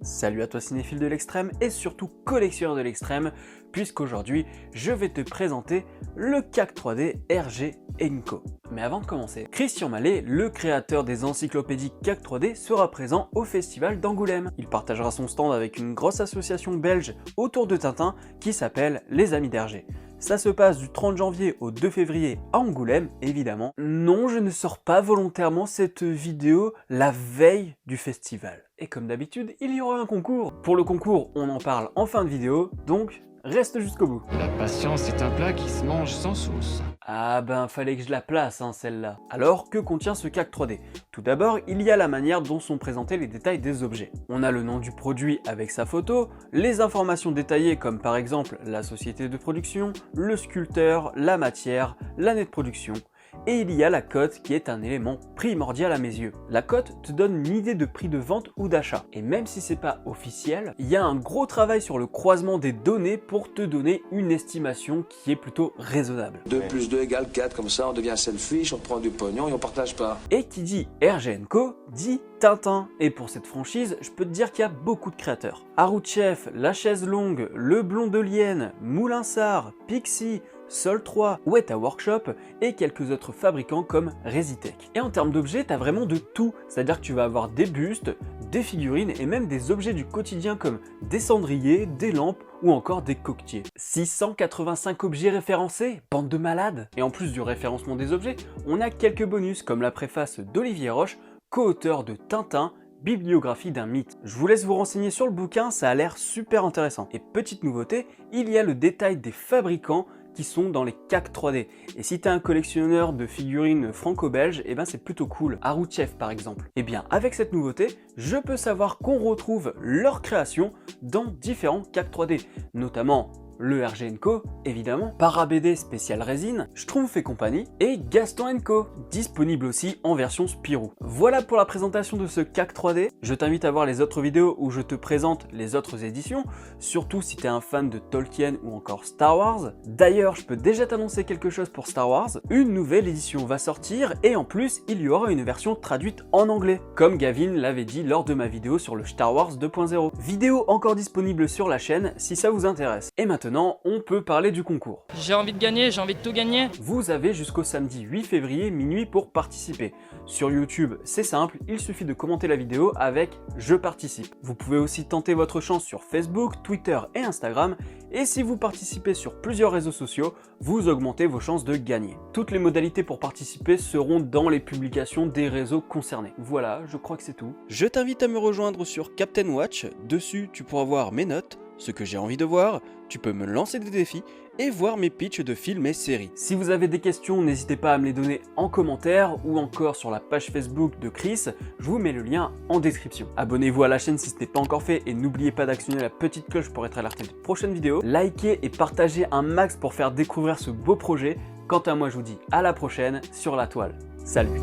Salut à toi cinéphile de l'extrême et surtout collectionneur de l'extrême, puisqu'aujourd'hui je vais te présenter le CAC 3D RG & Co. Mais avant de commencer, Christian Mallet, le créateur des encyclopédies CAC 3D, sera présent au festival d'Angoulême. Il partagera son stand avec une grosse association belge autour de Tintin qui s'appelle les Amis d'Hergé. Ça se passe du 30 janvier au 2 février à Angoulême, évidemment. Non, je ne sors pas volontairement cette vidéo la veille du festival. Et comme d'habitude, il y aura un concours. Pour le concours, on en parle en fin de vidéo, donc reste jusqu'au bout. La patience est un plat qui se mange sans sauce. Ah ben, fallait que je la place, celle-là. Alors, que contient ce CAC 3D? Tout d'abord, il y a la manière dont sont présentés les détails des objets. On a le nom du produit avec sa photo, les informations détaillées comme par exemple la société de production, le sculpteur, la matière, l'année de production, et il y a la cote qui est un élément primordial à mes yeux. La cote te donne une idée de prix de vente ou d'achat. Et même si c'est pas officiel, il y a un gros travail sur le croisement des données pour te donner une estimation qui est plutôt raisonnable. 2 plus 2 égale 4, comme ça on devient selfish, on prend du pognon et on partage pas. Et qui dit RG & Co dit Tintin. Et pour cette franchise, je peux te dire qu'il y a beaucoup de créateurs. Arroutchef, La Chaise Longue, Le Blond de Lienne, Moulinsart, Pixie, Sol 3, Weta Workshop et quelques autres fabricants comme Resitech. Et en termes d'objets, t'as vraiment de tout, c'est-à-dire que tu vas avoir des bustes, des figurines et même des objets du quotidien comme des cendriers, des lampes ou encore des coquetiers. 685 objets référencés, bande de malades. Et en plus du référencement des objets, on a quelques bonus comme la préface d'Olivier Roche, co-auteur de Tintin, bibliographie d'un mythe. Je vous laisse vous renseigner sur le bouquin, ça a l'air super intéressant. Et petite nouveauté, il y a le détail des fabricants qui sont dans les CAC 3D. Et si tu es un collectionneur de figurines franco-belges, et ben c'est plutôt cool. Arroutchef par exemple. Et bien avec cette nouveauté, je peux savoir qu'on retrouve leur création dans différents CAC 3D, notamment le RG & Co, évidemment, Parabd spécial résine, Schtroumpf et compagnie, et Gaston & Co, disponible aussi en version Spirou. Voilà pour la présentation de ce CAC 3D. Je t'invite à voir les autres vidéos où je te présente les autres éditions, surtout si tu es un fan de Tolkien ou encore Star Wars. D'ailleurs, je peux déjà t'annoncer quelque chose pour Star Wars. Une nouvelle édition va sortir et en plus, il y aura une version traduite en anglais, comme Gavin l'avait dit lors de ma vidéo sur le Star Wars 2.0. Vidéo encore disponible sur la chaîne si ça vous intéresse. Et maintenant, on peut parler du concours. J'ai envie de gagner, j'ai envie de tout gagner. Vous avez jusqu'au samedi 8 février minuit pour participer. Sur YouTube, c'est simple, il suffit de commenter la vidéo avec « Je participe ». Vous pouvez aussi tenter votre chance sur Facebook, Twitter et Instagram. Et si vous participez sur plusieurs réseaux sociaux, vous augmentez vos chances de gagner. Toutes les modalités pour participer seront dans les publications des réseaux concernés. Voilà, je crois que c'est tout. Je t'invite à me rejoindre sur Captain Watch. Dessus, tu pourras voir mes notes, ce que j'ai envie de voir, tu peux me lancer des défis et voir mes pitchs de films et séries. Si vous avez des questions, n'hésitez pas à me les donner en commentaire ou encore sur la page Facebook de Chris, je vous mets le lien en description. Abonnez-vous à la chaîne si ce n'est pas encore fait et n'oubliez pas d'actionner la petite cloche pour être alerté des prochaines vidéos. Likez et partagez un max pour faire découvrir ce beau projet. Quant à moi, je vous dis à la prochaine sur la toile. Salut!